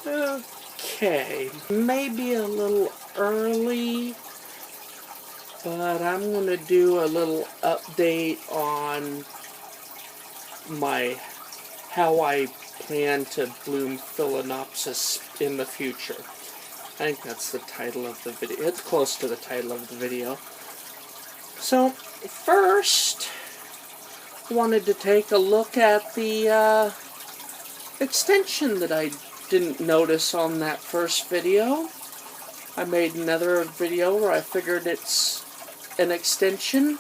Okay, maybe a little early, but I'm going to do a little update on how I plan to bloom Phalaenopsis in the future. I think that's the title of the video. It's close to the title of the video. So, first, I wanted to take a look at the extension that I didn't notice on that first video. I made another video where I figured it's an extension.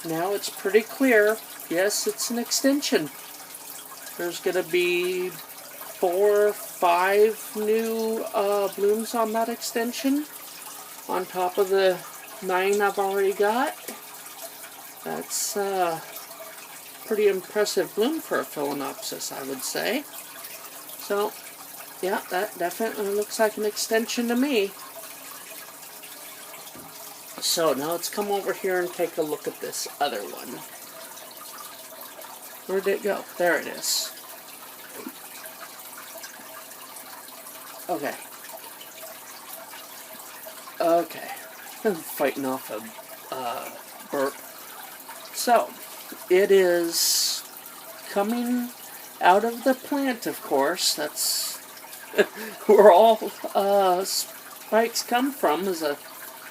Now it's pretty clear. Yes, it's an extension. There's going to be 4 or 5 new blooms on that extension, on top of the 9 I've already got. That's pretty impressive bloom for a Phalaenopsis, I would say. So, yeah, that definitely looks like an extension to me. So now let's come over here and take a look at this other one. Where did it go? There it is. Okay. Okay. I'm fighting off a burp. So, it is coming out of the plant, of course. That's where all spikes come from, is a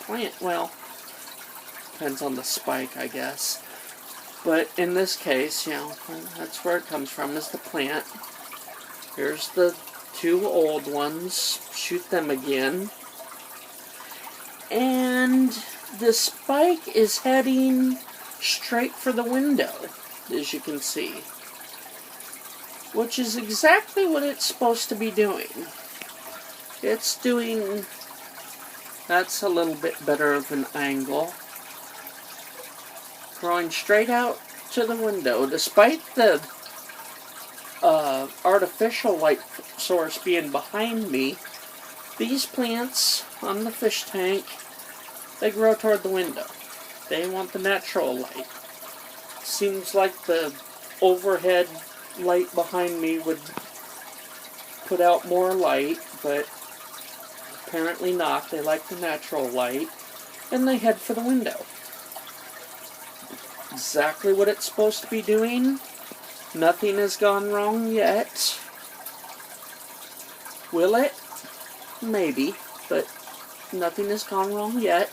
plant. Well, depends on the spike, I guess. But in this case, you know, that's where it comes from, is the plant. Here's the 2 old ones. Shoot them again. And the spike is heading straight for the window, as you can see. Which is exactly what it's supposed to be doing. It's doing... That's a little bit better of an angle. Growing straight out to the window, despite the artificial light source being behind me. These plants on the fish tank, they grow toward the window. They want the natural light. Seems like the overhead light behind me would put out more light, but apparently not. They like the natural light, and they head for the window. Exactly what it's supposed to be doing. Nothing has gone wrong yet. Will it? Maybe, but nothing has gone wrong yet.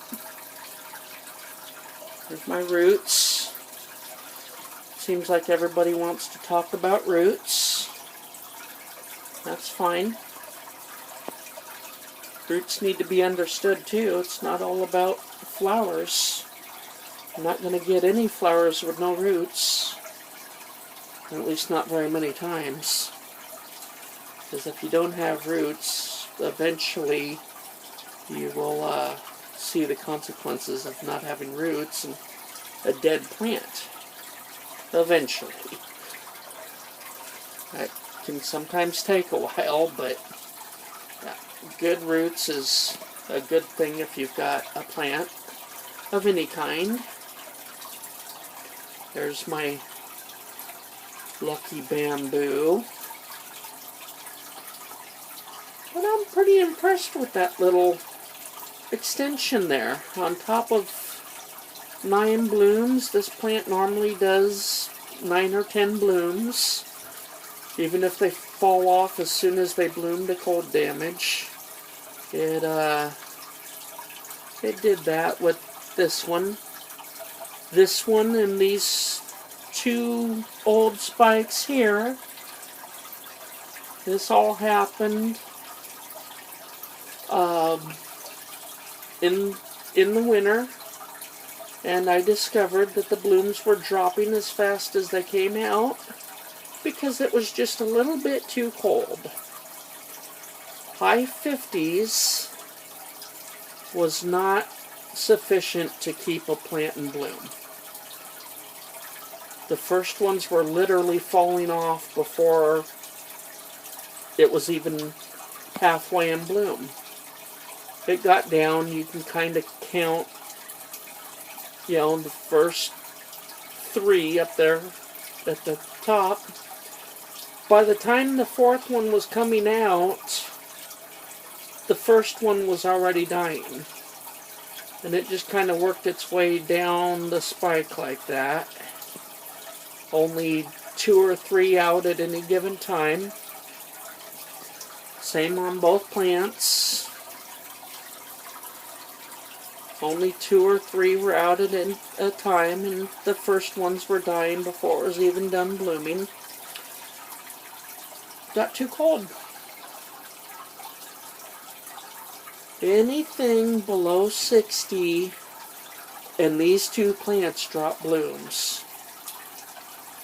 There's my roots. Seems like everybody wants to talk about roots. That's fine. Roots need to be understood too. It's not all about flowers. I'm not going to get any flowers with no roots. At least not very many times. Because if you don't have roots, eventually you will see the consequences of not having roots and a dead plant. Eventually. That can sometimes take a while, but yeah, good roots is a good thing if you've got a plant of any kind. There's my lucky bamboo. But I'm pretty impressed with that little extension there. On top of 9 blooms, this plant normally does 9 or 10 blooms. Even if they fall off as soon as they bloom to cold damage. It did that with this one. This one and these 2 old spikes here. This all happened in the winter, and I discovered that the blooms were dropping as fast as they came out because it was just a little bit too cold. High 50s was not sufficient to keep a plant in bloom. The first ones were literally falling off before it was even halfway in bloom. It got down, you can kind of count, you know, the first 3 up there at the top. By the time the 4th one was coming out, the first one was already dying. And it just kind of worked its way down the spike like that. Only 2 or 3 out at any given time. Same on both plants. Only 2 or 3 were out at a time, and the first ones were dying before it was even done blooming. Got too cold. Anything below 60 and these 2 plants drop blooms.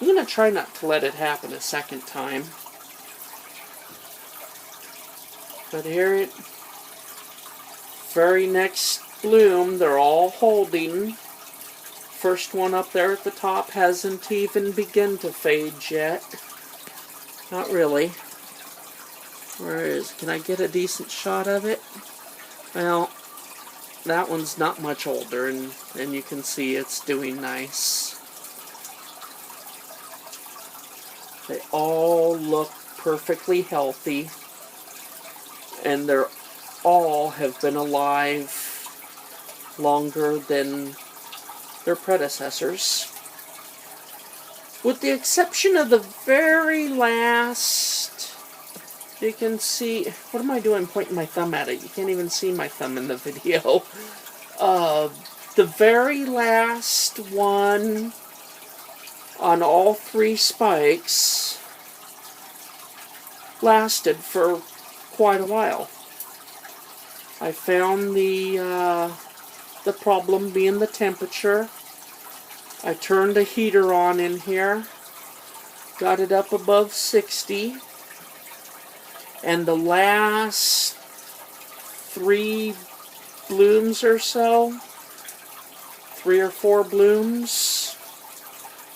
I'm going to try not to let it happen a second time. But here it, very next bloom, they're all holding. First one up there at the top hasn't even begun to fade yet. Not really. Where is, can I get a decent shot of it? Well, that one's not much older, and you can see it's doing nice. They all look perfectly healthy, and they're all have been alive longer than their predecessors. With the exception of the very last, you can see, what am I doing pointing my thumb at it? You can't even see my thumb in the video. The very last one on all 3 spikes lasted for quite a while. I found the problem being the temperature. I turned the heater on in here, got it up above 60, and the last 3 blooms or so, 3 or 4 blooms,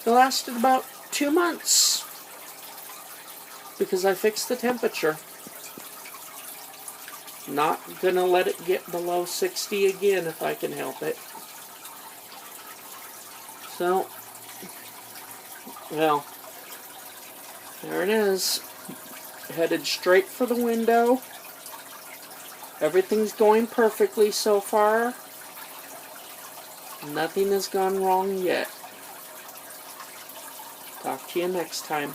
they lasted about 2 months because I fixed the temperature. Not gonna let it get below 60 again if I can help it. So, well, there it is. Headed straight for the window. Everything's going perfectly so far. Nothing has gone wrong yet. Talk to you next time.